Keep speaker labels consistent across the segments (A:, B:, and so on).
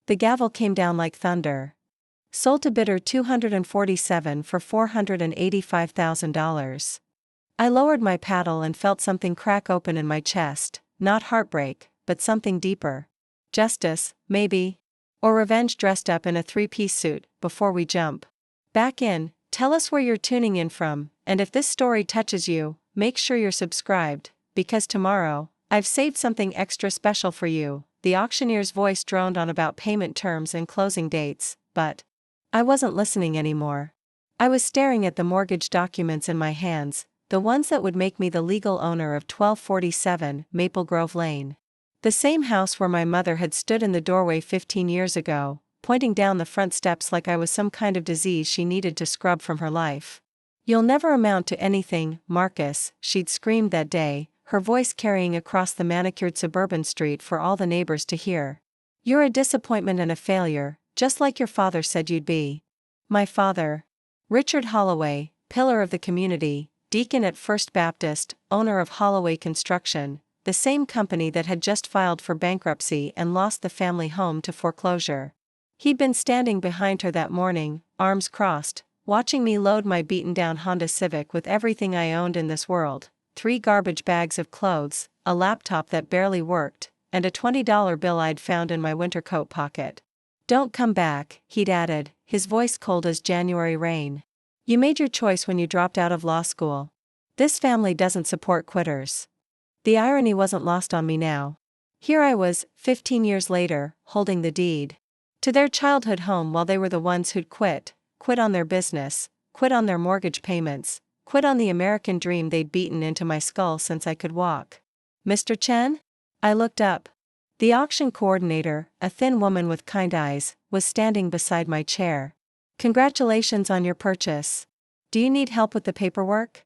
A: The gavel came down like thunder. Sold to bidder 247 for $485,000. I lowered my paddle and felt something crack open in my chest, not heartbreak, but something deeper. Justice, maybe. Or revenge dressed up in a three-piece suit. Before we jump back in, tell us where you're tuning in from, and if this story touches you, make sure you're subscribed, because tomorrow, I've saved something extra special for you. The auctioneer's voice droned on about payment terms and closing dates, but I wasn't listening anymore. I was staring at the mortgage documents in my hands, the ones that would make me the legal owner of 1247 Maple Grove Lane. The same house where my mother had stood in the doorway 15 years ago, pointing down the front steps like I was some kind of disease she needed to scrub from her life. "You'll never amount to anything, Marcus," she'd screamed that day, her voice carrying across the manicured suburban street for all the neighbors to hear. "You're a disappointment and a failure, just like your father said you'd be." My father. Richard Holloway, pillar of the community, deacon at First Baptist, owner of Holloway Construction, the same company that had just filed for bankruptcy and lost the family home to foreclosure. He'd been standing behind her that morning, arms crossed, watching me load my beaten-down Honda Civic with everything I owned in this world, 3 garbage bags of clothes, a laptop that barely worked, and a $20 bill I'd found in my winter coat pocket. "Don't come back," he'd added, his voice cold as January rain. "You made your choice when you dropped out of law school. This family doesn't support quitters." The irony wasn't lost on me now. Here I was, 15 years later, holding the deed to their childhood home while they were the ones who'd quit on their business, quit on their mortgage payments, quit on the American dream they'd beaten into my skull since I could walk. "Mr. Chen?" I looked up. The auction coordinator, a thin woman with kind eyes, was standing beside my chair. "Congratulations on your purchase. Do you need help with the paperwork?"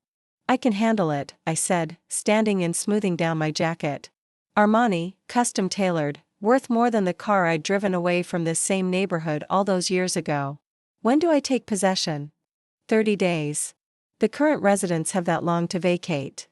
A: "I can handle it," I said, standing and smoothing down my jacket. Armani, custom tailored, worth more than the car I'd driven away from this same neighborhood all those years ago. "When do I take possession?" 30 days. The current residents have that long to vacate.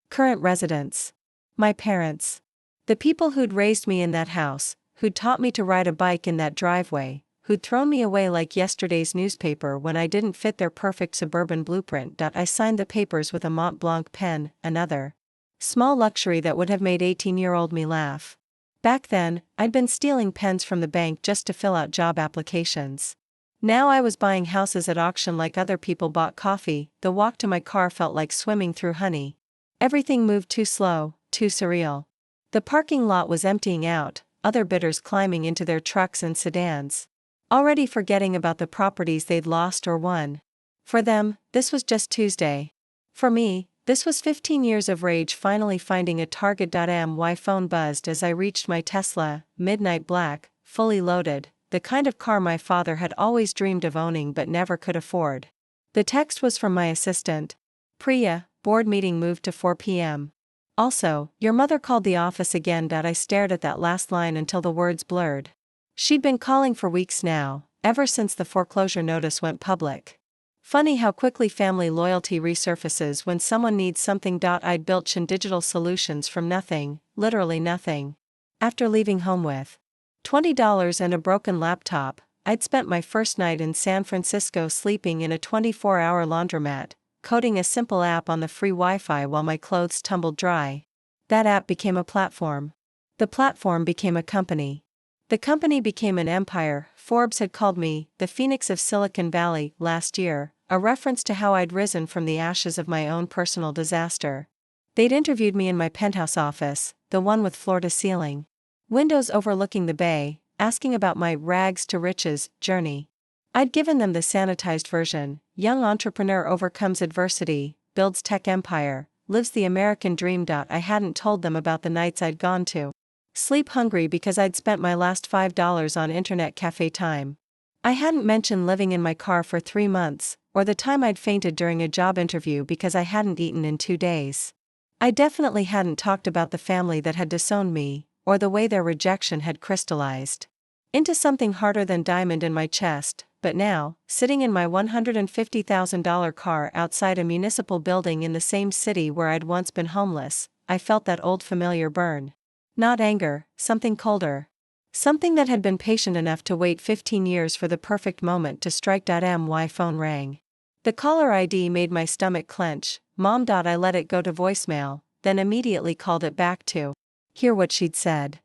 A: Current residents. My parents. The people who'd raised me in that house, who'd taught me to ride a bike in that driveway, who'd thrown me away like yesterday's newspaper when I didn't fit their perfect suburban blueprint. I signed the papers with a Mont Blanc pen, another small luxury that would have made 18-year-old me laugh. Back then, I'd been stealing pens from the bank just to fill out job applications. Now I was buying houses at auction like other people bought coffee. The walk to my car felt like swimming through honey. Everything moved too slow, too surreal. The parking lot was emptying out, other bidders climbing into their trucks and sedans, already forgetting about the properties they'd lost or won. For them, this was just Tuesday. For me, this was 15 years of rage finally finding a Target.my phone buzzed as I reached my Tesla, midnight black, fully loaded, the kind of car my father had always dreamed of owning but never could afford. The text was from my assistant. "Priya, board meeting moved to 4 p.m. Also, your mother called the office again." I stared at that last line until the words blurred. She'd been calling for weeks now, ever since the foreclosure notice went public. Funny how quickly family loyalty resurfaces when someone needs something. I'd built Chen Digital Solutions from nothing, literally nothing. After leaving home with $20 and a broken laptop, I'd spent my first night in San Francisco sleeping in a 24-hour laundromat, coding a simple app on the free Wi-Fi while my clothes tumbled dry. That app became a platform. The platform became a company. The company became an empire. Forbes had called me the Phoenix of Silicon Valley last year, a reference to how I'd risen from the ashes of my own personal disaster. They'd interviewed me in my penthouse office, the one with floor-to-ceiling windows overlooking the bay, asking about my rags to riches journey. I'd given them the sanitized version: young entrepreneur overcomes adversity, builds tech empire, lives the American dream. I hadn't told them about the nights I'd gone to sleep hungry because I'd spent my last $5 on internet cafe time. I hadn't mentioned living in my car for 3 months, or the time I'd fainted during a job interview because I hadn't eaten in 2 days. I definitely hadn't talked about the family that had disowned me, or the way their rejection had crystallized into something harder than diamond in my chest. But now, sitting in my $150,000 car outside a municipal building in the same city where I'd once been homeless, I felt that old familiar burn. Not anger, something colder. Something that had been patient enough to wait 15 years for the perfect moment to strike. My phone rang. The caller ID made my stomach clench. Mom. I let it go to voicemail, then immediately called it back to hear what she'd said.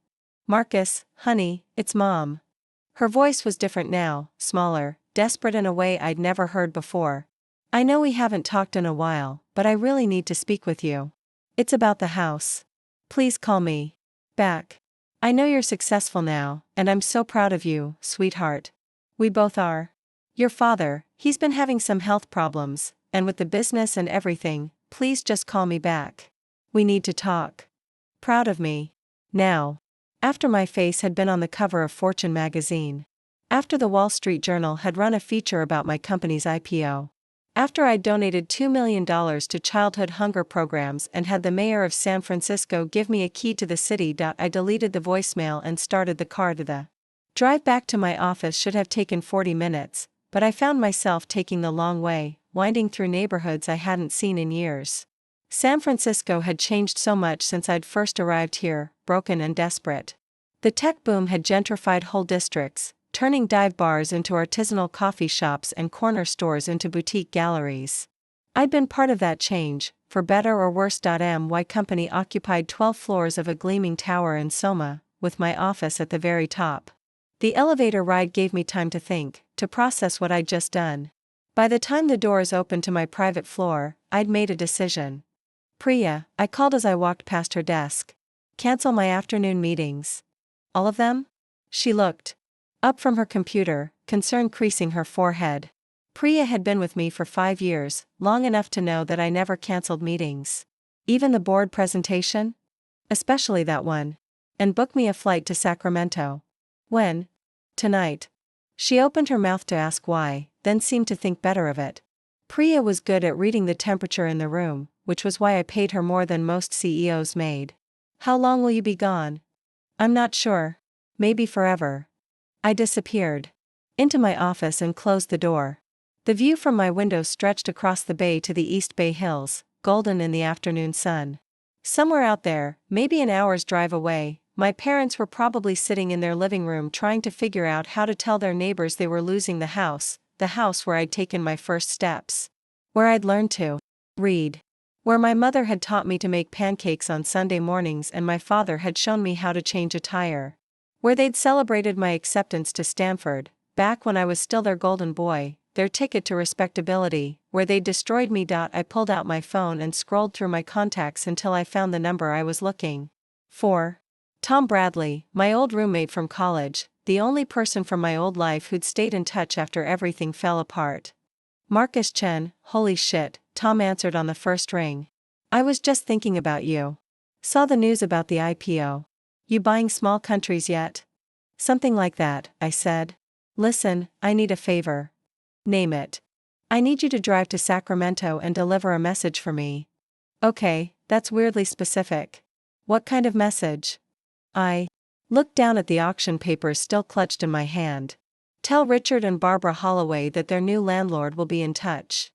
A: Marcus, honey, it's Mom. Her voice was different now, smaller, desperate in a way I'd never heard before. I know we haven't talked in a while, but I really need to speak with you. It's about the house. Please call me back. I know you're successful now, and I'm so proud of you, sweetheart. We both are. Your father, he's been having some health problems, and with the business and everything, please just call me back. We need to talk. Proud of me. Now. After my face had been on the cover of Fortune magazine. After the Wall Street Journal had run a feature about my company's IPO. After I'd donated $2 million to childhood hunger programs and had the mayor of San Francisco give me a key to the city. I deleted the voicemail and started the car to the drive back to my office. Should have taken 40 minutes, but I found myself taking the long way, winding through neighborhoods I hadn't seen in years. San Francisco had changed so much since I'd first arrived here, broken and desperate. The tech boom had gentrified whole districts, turning dive bars into artisanal coffee shops and corner stores into boutique galleries. I'd been part of that change, for better or worse. My company occupied 12 floors of a gleaming tower in Soma, with my office at the very top. The elevator ride gave me time to think, to process what I'd just done. By the time the doors opened to my private floor, I'd made a decision. Priya, I called as I walked past her desk. Cancel my afternoon meetings. All of them? She looked up from her computer, concern creasing her forehead. Priya had been with me for 5 years, long enough to know that I never canceled meetings. Even the board presentation? Especially that one. And book me a flight to Sacramento. When? Tonight. She opened her mouth to ask why, then seemed to think better of it. Priya was good at reading the temperature in the room, which was why I paid her more than most CEOs made. How long will you be gone? I'm not sure. Maybe forever. I disappeared into my office and closed the door. The view from my window stretched across the bay to the East Bay Hills, golden in the afternoon sun. Somewhere out there, maybe an hour's drive away, my parents were probably sitting in their living room trying to figure out how to tell their neighbors they were losing the house where I'd taken my first steps. Where I'd learned to read. Where my mother had taught me to make pancakes on Sunday mornings and my father had shown me how to change a tire. Where they'd celebrated my acceptance to Stanford, back when I was still their golden boy, their ticket to respectability. Where they destroyed me. I pulled out my phone and scrolled through my contacts until I found the number I was looking for. Tom Bradley, my old roommate from college, the only person from my old life who'd stayed in touch after everything fell apart. Marcus Chen, holy shit, Tom answered on the first ring. I was just thinking about you. Saw the news about the IPO. You buying Small Countries yet? Something like that, I said. Listen, I need a favor. Name it. I need you to drive to Sacramento and deliver a message for me. Okay, that's weirdly specific. What kind of message? I looked down at the auction papers still clutched in my hand. Tell Richard and Barbara Holloway that their new landlord will be in touch.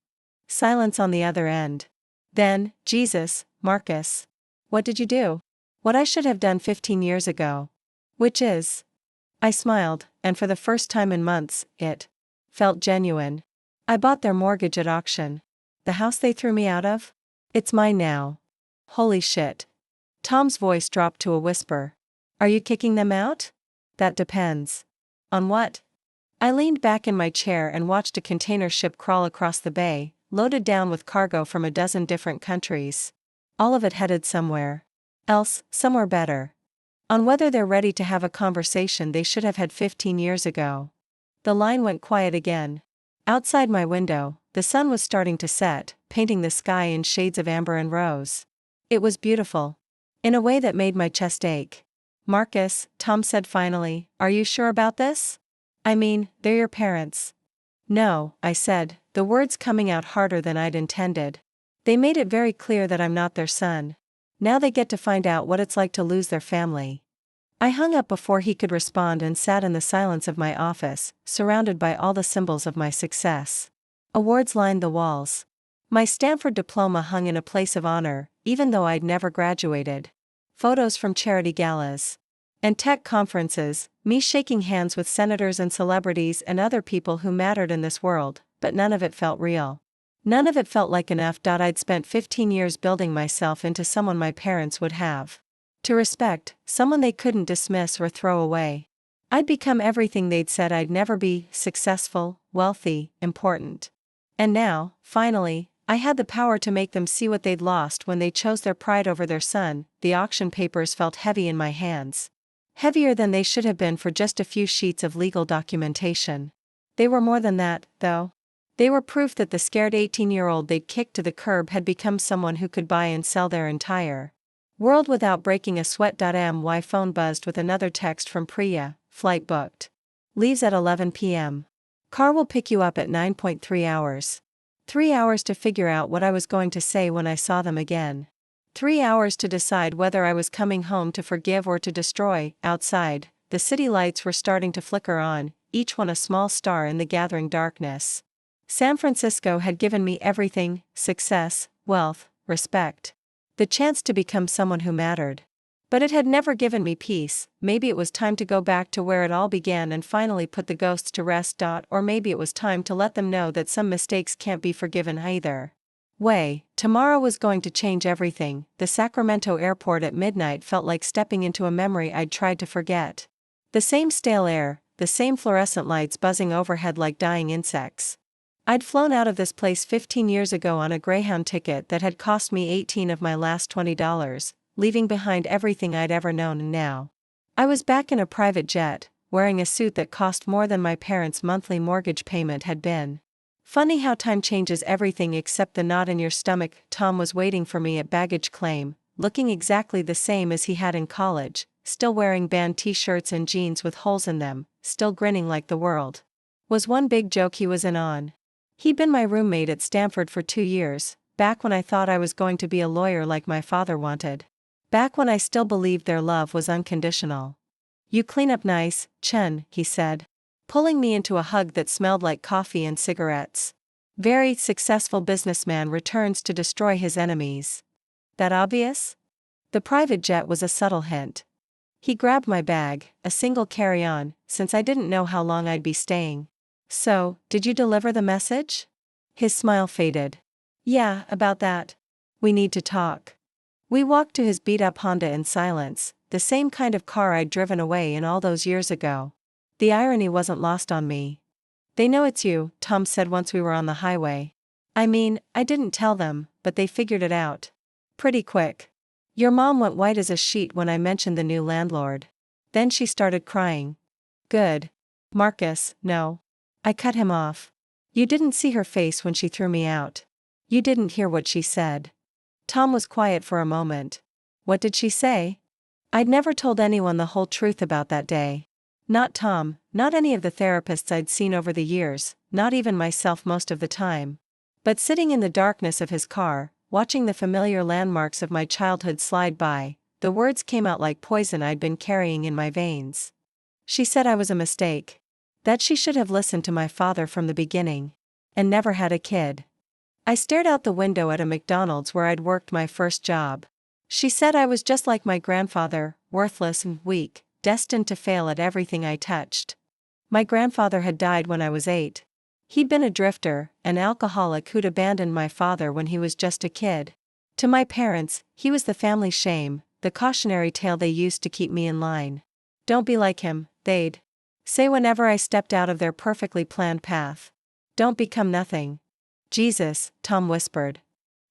A: Silence on the other end. Then, Jesus, Marcus. What did you do? What I should have done 15 years ago. Which is? I smiled, and for the first time in months, it felt genuine. I bought their mortgage at auction. The house they threw me out of? It's mine now. Holy shit. Tom's voice dropped to a whisper. Are you kicking them out? That depends. On what? I leaned back in my chair and watched a container ship crawl across the bay, loaded down with cargo from a dozen different countries. All of it headed somewhere else, somewhere better. On whether they're ready to have a conversation they should have had 15 years ago. The line went quiet again. Outside my window, the sun was starting to set, painting the sky in shades of amber and rose. It was beautiful. In a way that made my chest ache. Marcus, Tom said finally, are you sure about this? I mean, they're your parents. No, I said, the words coming out harder than I'd intended. They made it very clear that I'm not their son. Now they get to find out what it's like to lose their family. I hung up before he could respond and sat in the silence of my office, surrounded by all the symbols of my success. Awards lined the walls. My Stanford diploma hung in a place of honor, even though I'd never graduated. Photos from charity galas. And tech conferences, me shaking hands with senators and celebrities and other people who mattered in this world, but none of it felt real. None of it felt like enough. I'd spent 15 years building myself into someone my parents would have to respect, someone they couldn't dismiss or throw away. I'd become everything they'd said I'd never be: successful, wealthy, important. And now, finally, I had the power to make them see what they'd lost when they chose their pride over their son. The auction papers felt heavy in my hands. Heavier than they should have been for just a few sheets of legal documentation. They were more than that, though. They were proof that the scared 18-year-old they'd kicked to the curb had become someone who could buy and sell their entire world without breaking a sweat. My phone buzzed with another text from Priya: flight booked. Leaves at 11 p.m. Car will pick you up at 9.3 hours. 3 hours to figure out what I was going to say when I saw them again. 3 hours to decide whether I was coming home to forgive or to destroy. Outside, the city lights were starting to flicker on, each one a small star in the gathering darkness. San Francisco had given me everything: success, wealth, respect. The chance to become someone who mattered. But it had never given me peace. Maybe it was time to go back to where it all began and finally put the ghosts to rest. Or maybe it was time to let them know that some mistakes can't be forgiven either way. Tomorrow was going to change everything. The Sacramento airport at midnight felt like stepping into a memory I'd tried to forget. The same stale air, the same fluorescent lights buzzing overhead like dying insects. I'd flown out of this place 15 years ago on a Greyhound ticket that had cost me 18 of my last $20, leaving behind everything I'd ever known, and now I was back in a private jet, wearing a suit that cost more than my parents' monthly mortgage payment had been. Funny how time changes everything except the knot in your stomach. Tom was waiting for me at baggage claim, looking exactly the same as he had in college, still wearing band t-shirts and jeans with holes in them, still grinning like the world was one big joke he was in on. He'd been my roommate at Stanford for 2 years, back when I thought I was going to be a lawyer like my father wanted. Back when I still believed their love was unconditional. "You clean up nice, Chen," he said, pulling me into a hug that smelled like coffee and cigarettes. Very successful businessman returns to destroy his enemies. That obvious? The private jet was a subtle hint. He grabbed my bag, a single carry-on, since I didn't know how long I'd be staying. "So, did you deliver the message?" His smile faded. "Yeah, about that. We need to talk." We walked to his beat-up Honda in silence, the same kind of car I'd driven away in all those years ago. The irony wasn't lost on me. "They know it's you," Tom said once we were on the highway. "I mean, I didn't tell them, but they figured it out pretty quick. Your mom went white as a sheet when I mentioned the new landlord. Then she started crying." "Good. Marcus, no." I cut him off. "You didn't see her face when she threw me out. You didn't hear what she said." Tom was quiet for a moment. "What did she say?" I'd never told anyone the whole truth about that day. Not Tom, not any of the therapists I'd seen over the years, not even myself most of the time. But sitting in the darkness of his car, watching the familiar landmarks of my childhood slide by, the words came out like poison I'd been carrying in my veins. She said I was a mistake. That she should have listened to my father from the beginning. And never had a kid. I stared out the window at a McDonald's where I'd worked my first job. She said I was just like my grandfather, worthless and weak, destined to fail at everything I touched. My grandfather had died when I was 8. He'd been a drifter, an alcoholic who'd abandoned my father when he was just a kid. To my parents, he was the family shame, the cautionary tale they used to keep me in line. "Don't be like him," they'd say whenever I stepped out of their perfectly planned path. "Don't become nothing." "Jesus," Tom whispered.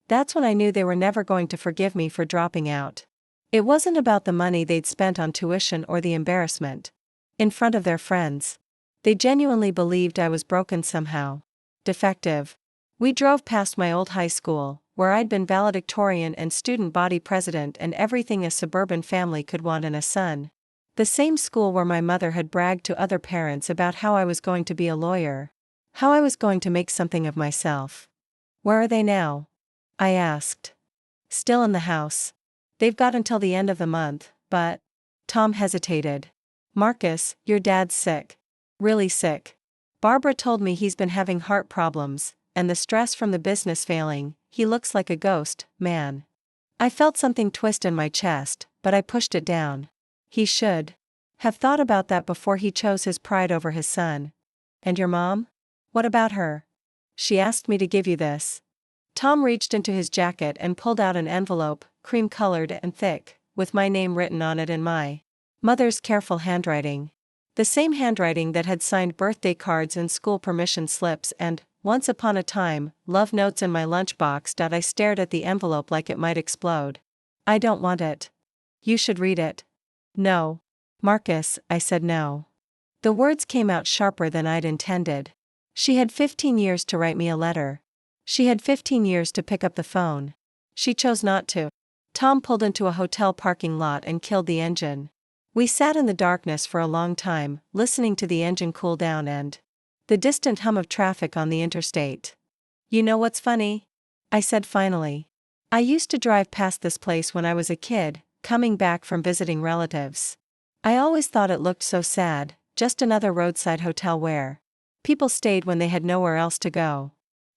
A: That's when I knew they were never going to forgive me for dropping out. It wasn't about the money they'd spent on tuition or the embarrassment in front of their friends. They genuinely believed I was broken somehow. Defective. We drove past my old high school, where I'd been valedictorian and student body president and everything a suburban family could want in a son. The same school where my mother had bragged to other parents about how I was going to be a lawyer. How I was going to make something of myself. "Where are they now?" I asked. "Still in the house. They've got until the end of the month, but..." Tom hesitated. "Marcus, your dad's sick. Really sick. Barbara told me he's been having heart problems, and the stress from the business failing. He looks like a ghost, man." I felt something twist in my chest, but I pushed it down. "He should Have thought about that before he chose his pride over his son. And your mom? What about her? She asked me to give you this. Tom reached into his jacket and pulled out an envelope, cream-colored and thick, with my name written on it in my mother's careful handwriting. The same handwriting that had signed birthday cards and school permission slips and, once upon a time, love notes in my lunchbox. I stared at the envelope like it might explode. I don't want it. You should read it. No. Marcus, I said no. The words came out sharper than I'd intended. She had 15 years to write me a letter. She had 15 years to pick up the phone. She chose not to. Tom pulled into a hotel parking lot and killed the engine. We sat in the darkness for a long time, listening to the engine cool down and the distant hum of traffic on the interstate. You know what's funny? I said finally. I used to drive past this place when I was a kid, coming back from visiting relatives. I always thought it looked so sad, just another roadside hotel where people stayed when they had nowhere else to go.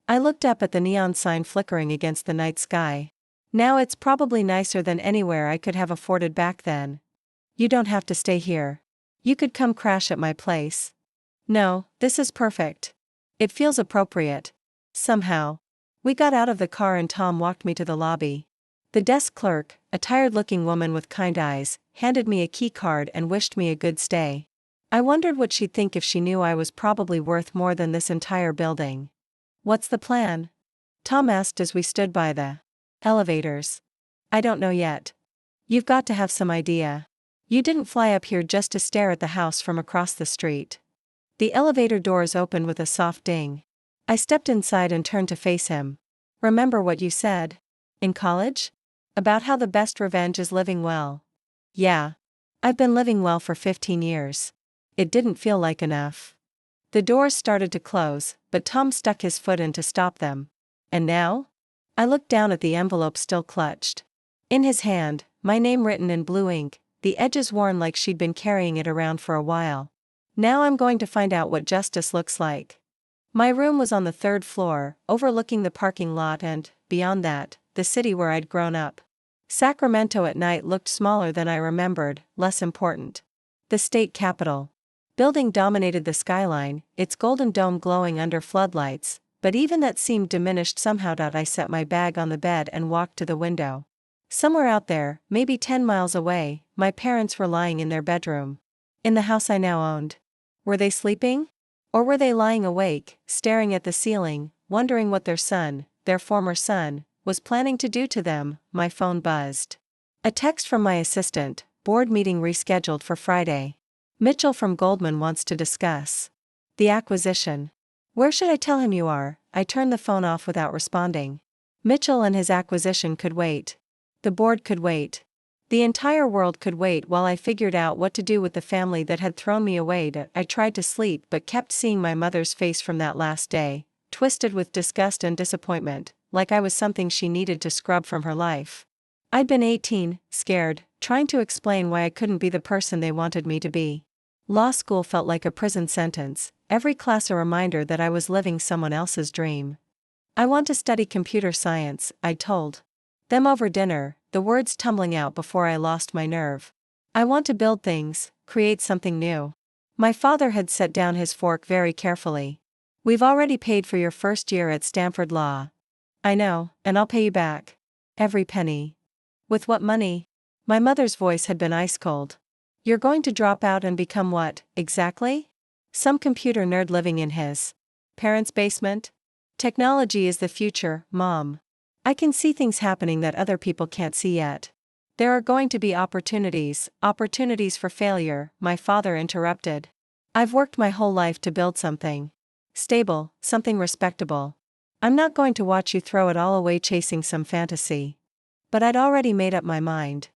A: I looked up at the neon sign flickering against the night sky. Now it's probably nicer than anywhere I could have afforded back then. You don't have to stay here. You could come crash at my place. No, this is perfect. It feels appropriate. Somehow. We got out of the car and Tom walked me to the lobby. The desk clerk, a tired-looking woman with kind eyes, handed me a key card and wished me a good stay. I wondered what she'd think if she knew I was probably worth more than this entire building. What's the plan? Tom asked as we stood by the elevators. I don't know yet. You've got to have some idea. You didn't fly up here just to stare at the house from across the street. The elevator doors opened with a soft ding. I stepped inside and turned to face him. Remember what you said? In college? About how the best revenge is living well. Yeah. I've been living well for 15 years. It didn't feel like enough. The doors started to close, but Tom stuck his foot in to stop them. And now? I looked down at the envelope still clutched. In his hand, my name written in blue ink, the edges worn like she'd been carrying it around for a while. Now I'm going to find out what justice looks like. My room was on the 3rd floor, overlooking the parking lot and, beyond that, the city where I'd grown up. Sacramento at night looked smaller than I remembered, less important. The state capitol building dominated the skyline, its golden dome glowing under floodlights, but even that seemed diminished somehow. I set my bag on the bed and walked to the window. Somewhere out there, maybe 10 miles away, my parents were lying in their bedroom. In the house I now owned. Were they sleeping? Or were they lying awake, staring at the ceiling, wondering what their son, their former son, was planning to do to them? My phone buzzed. A text from my assistant, board meeting rescheduled for Friday. Mitchell from Goldman wants to discuss the acquisition. Where should I tell him you are? I turned the phone off without responding. Mitchell and his acquisition could wait. The board could wait. The entire world could wait while I figured out what to do with the family that had thrown me away. I tried to sleep but kept seeing my mother's face from that last day, twisted with disgust and disappointment, like I was something she needed to scrub from her life. I'd been 18, scared, trying to explain why I couldn't be the person they wanted me to be. Law school felt like a prison sentence, every class a reminder that I was living someone else's dream. I want to study computer science, I told them over dinner, the words tumbling out before I lost my nerve. I want to build things, create something new. My father had set down his fork very carefully. We've already paid for your first year at Stanford Law. I know, and I'll pay you back. Every penny. With what money? My mother's voice had been ice cold. You're going to drop out and become what, exactly? Some computer nerd living in his parents' basement? Technology is the future, Mom. I can see things happening that other people can't see yet. There are going to be opportunities for failure, my father interrupted. I've worked my whole life to build something stable, something respectable. I'm not going to watch you throw it all away chasing some fantasy. But I'd already made up my mind.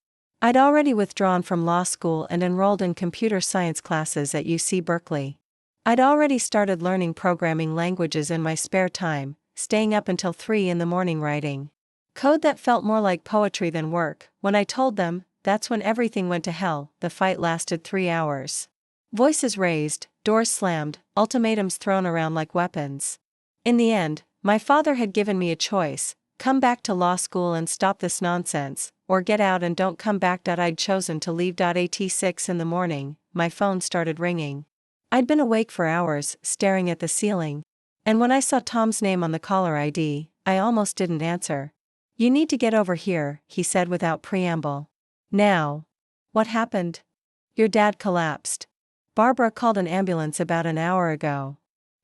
A: I'd already withdrawn from law school and enrolled in computer science classes at UC Berkeley. I'd already started learning programming languages in my spare time, staying up until 3 in the morning writing code that felt more like poetry than work. When I told them, that's when everything went to hell. The fight lasted 3 hours. Voices raised, doors slammed, ultimatums thrown around like weapons. In the end, my father had given me a choice: come back to law school and stop this nonsense, or get out and don't come back. I'd chosen to leave. At 6 in the morning, my phone started ringing. I'd been awake for hours, staring at the ceiling. And when I saw Tom's name on the caller ID, I almost didn't answer. "You need to get over here," he said without preamble. "Now." "What happened?" "Your dad collapsed. Barbara called an ambulance about an hour ago."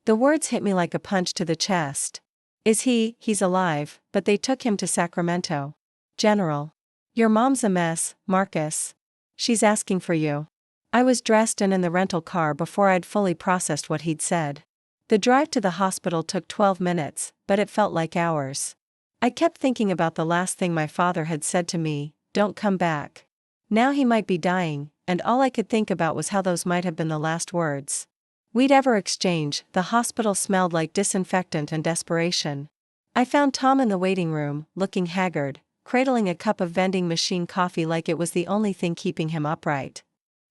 A: The words hit me like a punch to the chest. He's alive, but they took him to Sacramento. General. Your mom's a mess, Marcus. She's asking for you. I was dressed and in the rental car before I'd fully processed what he'd said. The drive to the hospital took 12 minutes, but it felt like hours. I kept thinking about the last thing my father had said to me, "Don't come back." Now he might be dying, and all I could think about was how those might have been the last words we'd ever exchange. The hospital smelled like disinfectant and desperation. I found Tom in the waiting room, looking haggard, cradling a cup of vending machine coffee like it was the only thing keeping him upright.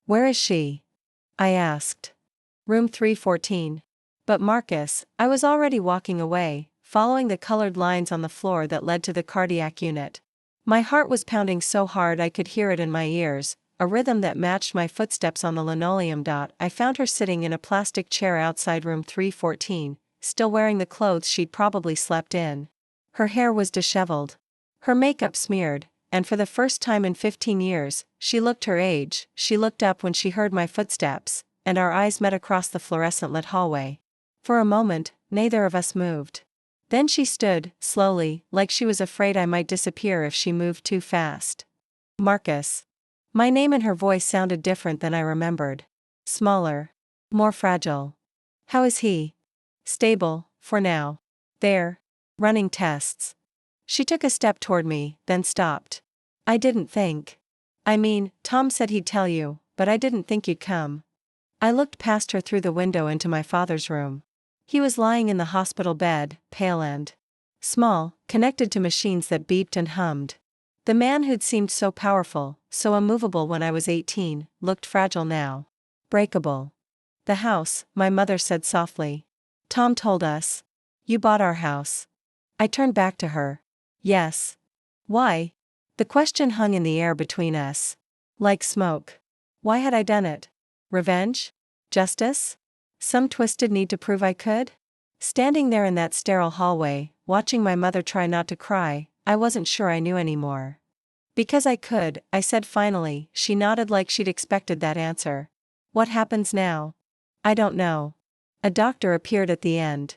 A: "Where is she?" I asked. "Room 314. But Marcus, I was already walking away, following the colored lines on the floor that led to the cardiac unit. My heart was pounding so hard I could hear it in my ears, a rhythm that matched my footsteps on the linoleum. I found her sitting in a plastic chair outside room 314, still wearing the clothes she'd probably slept in. Her hair was disheveled. Her makeup smeared, and for the first time in 15 years, she looked her age. She looked up when she heard my footsteps, and our eyes met across the fluorescent-lit hallway. For a moment, neither of us moved. Then she stood, slowly, like she was afraid I might disappear if she moved too fast. "Marcus." My name and her voice sounded different than I remembered. Smaller. More fragile. "How is he?" "Stable, for now. They're running tests." She took a step toward me, then stopped. "I didn't think. I mean, Tom said he'd tell you, but I didn't think you'd come." I looked past her through the window into my father's room. He was lying in the hospital bed, pale and small, connected to machines that beeped and hummed. The man who'd seemed so powerful, so immovable when I was 18, looked fragile now. Breakable. "The house," my mother said softly. "Tom told us. You bought our house." I turned back to her. "Yes." "Why?" The question hung in the air between us. Like smoke. Why had I done it? Revenge? Justice? Some twisted need to prove I could? Standing there in that sterile hallway, watching my mother try not to cry, I wasn't sure I knew anymore. "Because I could," I said finally. She nodded like she'd expected that answer. "What happens now?" "I don't know." A doctor appeared at the end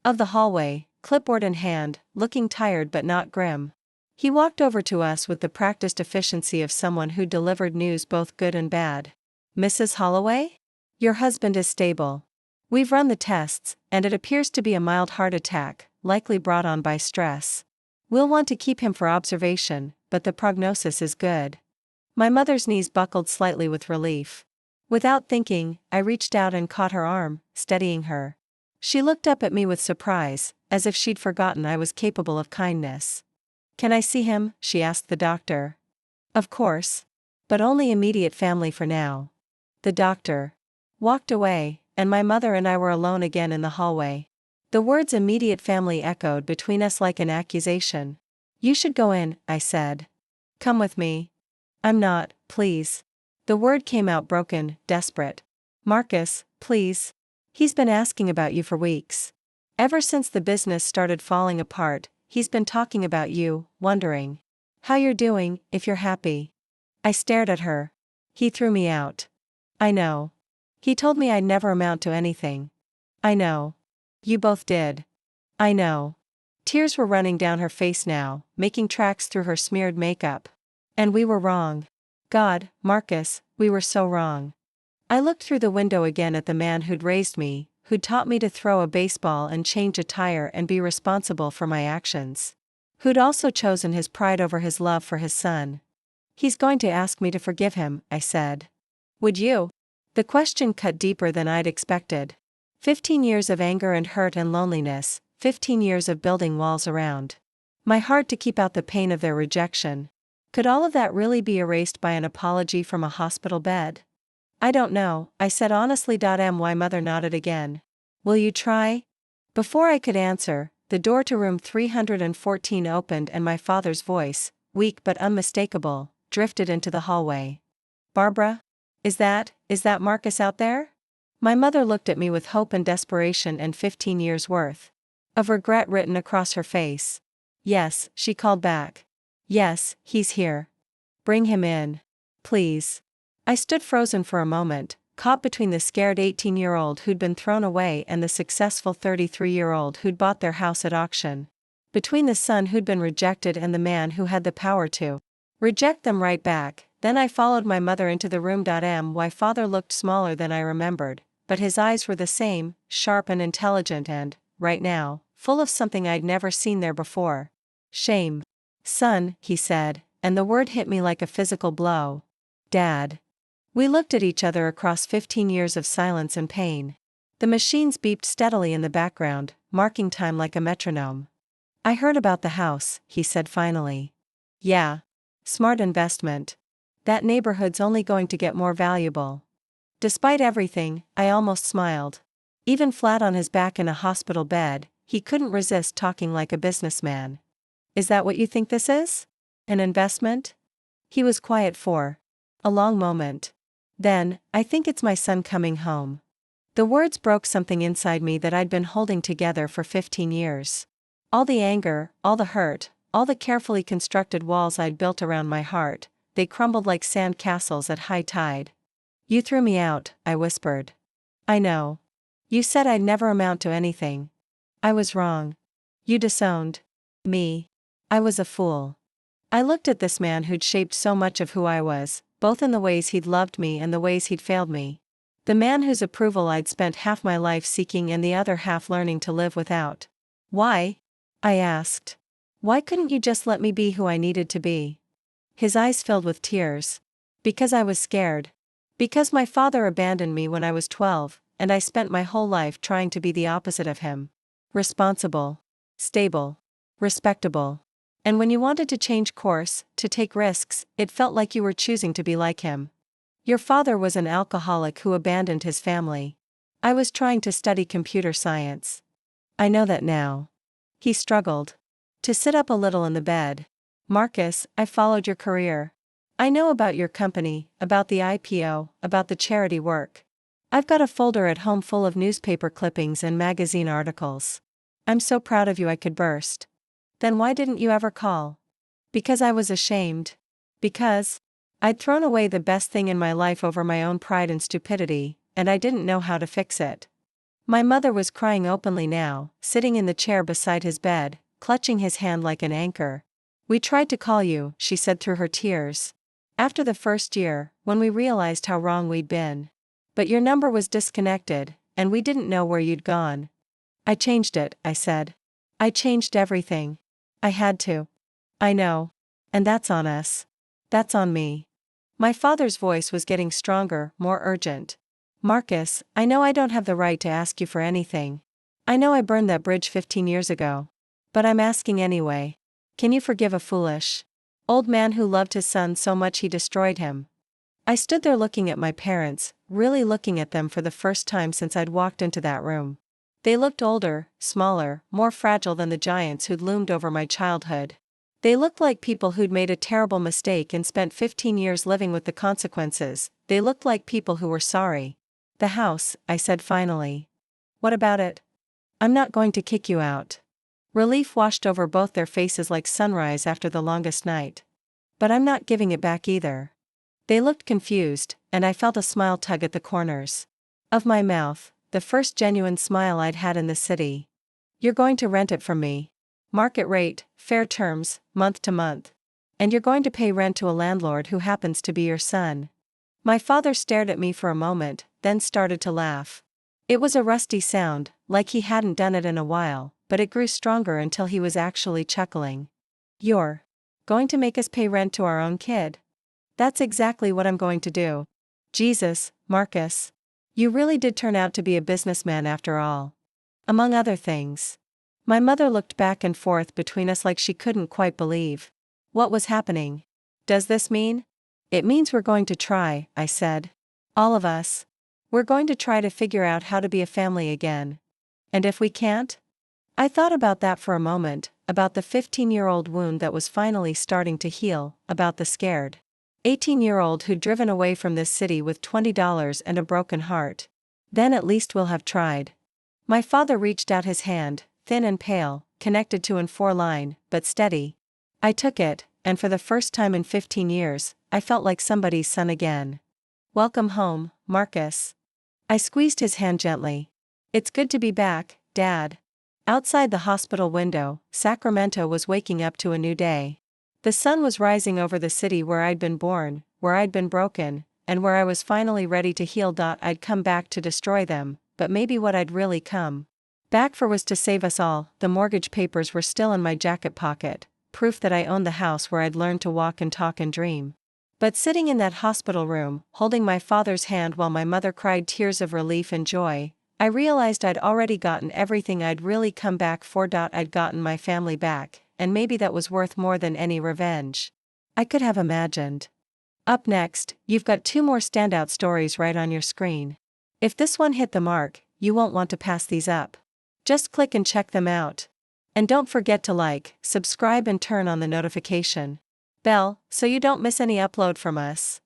A: of the hallway, clipboard in hand, looking tired but not grim. He walked over to us with the practiced efficiency of someone who delivered news both good and bad. "Mrs. Holloway? Your husband is stable. We've run the tests, and it appears to be a mild heart attack, likely brought on by stress. We'll want to keep him for observation, but the prognosis is good." My mother's knees buckled slightly with relief. Without thinking, I reached out and caught her arm, steadying her. She looked up at me with surprise, as if she'd forgotten I was capable of kindness. "Can I see him?" she asked the doctor. "Of course. But only immediate family for now." The doctor walked away, and my mother and I were alone again in the hallway. The words "immediate family" echoed between us like an accusation. "You should go in," I said. "Come with me." "I'm not, please." The word came out broken, desperate. "Marcus, please. He's been asking about you for weeks. Ever since the business started falling apart, he's been talking about you, wondering how you're doing, if you're happy." I stared at her. "He threw me out." "I know. He told me I'd never amount to anything." "I know. You both did." "I know." Tears were running down her face now, making tracks through her smeared makeup. "And we were wrong. God, Marcus, we were so wrong." I looked through the window again at the man who'd raised me, who'd taught me to throw a baseball and change a tire and be responsible for my actions. Who'd also chosen his pride over his love for his son. "He's going to ask me to forgive him," I said. "Would you?" The question cut deeper than I'd expected. 15 years of anger and hurt and loneliness, 15 years of building walls around my heart to keep out the pain of their rejection. Could all of that really be erased by an apology from a hospital bed? "I don't know," I said honestly. My mother nodded again. "Will you try?" Before I could answer, the door to room 314 opened and my father's voice, weak but unmistakable, drifted into the hallway. "Barbara?" Is that Marcus out there? My mother looked at me with hope and desperation and 15 years worth of regret written across her face. Yes, she called back. Yes, he's here. Bring him in. Please. I stood frozen for a moment, caught between the scared 18-year-old who'd been thrown away and the successful 33-year-old who'd bought their house at auction. Between the son who'd been rejected and the man who had the power to reject them right back. Then I followed my mother into the room. My father looked smaller than I remembered, but his eyes were the same, sharp and intelligent and, right now, full of something I'd never seen there before. Shame. Son, he said, and the word hit me like a physical blow. Dad. We looked at each other across 15 years of silence and pain. The machines beeped steadily in the background, marking time like a metronome. I heard about the house, he said finally. Yeah. Smart investment. That neighborhood's only going to get more valuable. Despite everything, I almost smiled. Even flat on his back in a hospital bed, he couldn't resist talking like a businessman. Is that what you think this is? An investment? He was quiet for a long moment. Then, I think it's my son coming home. The words broke something inside me that I'd been holding together for 15 years. All the anger, all the hurt, all the carefully constructed walls I'd built around my heart, they crumbled like sand castles at high tide. You threw me out, I whispered. I know. You said I'd never amount to anything. I was wrong. You disowned me. I was a fool. I looked at this man who'd shaped so much of who I was, both in the ways he'd loved me and the ways he'd failed me. The man whose approval I'd spent half my life seeking and the other half learning to live without. Why? I asked. Why couldn't you just let me be who I needed to be? His eyes filled with tears. Because I was scared. Because my father abandoned me when I was 12, and I spent my whole life trying to be the opposite of him. Responsible. Stable. Respectable. And when you wanted to change course, to take risks, it felt like you were choosing to be like him. Your father was an alcoholic who abandoned his family. I was trying to study computer science. I know that now. He struggled to sit up a little in the bed. Marcus, I followed your career. I know about your company, about the IPO, about the charity work. I've got a folder at home full of newspaper clippings and magazine articles. I'm so proud of you I could burst. Then why didn't you ever call? Because I was ashamed. Because I'd thrown away the best thing in my life over my own pride and stupidity, and I didn't know how to fix it. My mother was crying openly now, sitting in the chair beside his bed, clutching his hand like an anchor. We tried to call you, she said through her tears. After the first year, when we realized how wrong we'd been. But your number was disconnected, and we didn't know where you'd gone. I changed it, I said. I changed everything. I had to. I know. And that's on us. That's on me. My father's voice was getting stronger, more urgent. Marcus, I know I don't have the right to ask you for anything. I know I burned that bridge 15 years ago. But I'm asking anyway. Can you forgive a foolish old man who loved his son so much he destroyed him? I stood there looking at my parents, really looking at them for the first time since I'd walked into that room. They looked older, smaller, more fragile than the giants who'd loomed over my childhood. They looked like people who'd made a terrible mistake and spent 15 years living with the consequences. They looked like people who were sorry. The house, I said finally. What about it? I'm not going to kick you out. Relief washed over both their faces like sunrise after the longest night. But I'm not giving it back either. They looked confused, and I felt a smile tug at the corners of my mouth, the first genuine smile I'd had in the city. You're going to rent it from me. Market rate, fair terms, month to month. And you're going to pay rent to a landlord who happens to be your son. My father stared at me for a moment, then started to laugh. It was a rusty sound, like he hadn't done it in a while, but it grew stronger until he was actually chuckling. You're going to make us pay rent to our own kid? That's exactly what I'm going to do. Jesus, Marcus. You really did turn out to be a businessman after all. Among other things. My mother looked back and forth between us like she couldn't quite believe what was happening. Does this mean? It means we're going to try, I said. All of us. We're going to try to figure out how to be a family again. And if we can't? I thought about that for a moment, about the 15-year-old wound that was finally starting to heal, about the scared 18-year-old who'd driven away from this city with $20 and a broken heart. Then at least we'll have tried. My father reached out his hand, thin and pale, connected to an 4-line, but steady. I took it, and for the first time in 15 years, I felt like somebody's son again. Welcome home, Marcus. I squeezed his hand gently. It's good to be back, Dad. Outside the hospital window, Sacramento was waking up to a new day. The sun was rising over the city where I'd been born, where I'd been broken, and where I was finally ready to heal. I'd come back to destroy them, but maybe what I'd really come back for was to save us all. The mortgage papers were still in my jacket pocket, proof that I owned the house where I'd learned to walk and talk and dream. But sitting in that hospital room, holding my father's hand while my mother cried tears of relief and joy, I realized I'd already gotten everything I'd really come back for. I'd gotten my family back, and maybe that was worth more than any revenge I could have imagined. Up next, you've got 2 more standout stories right on your screen. If this one hit the mark, you won't want to pass these up. Just click and check them out. And don't forget to like, subscribe and turn on the notification bell so you don't miss any upload from us.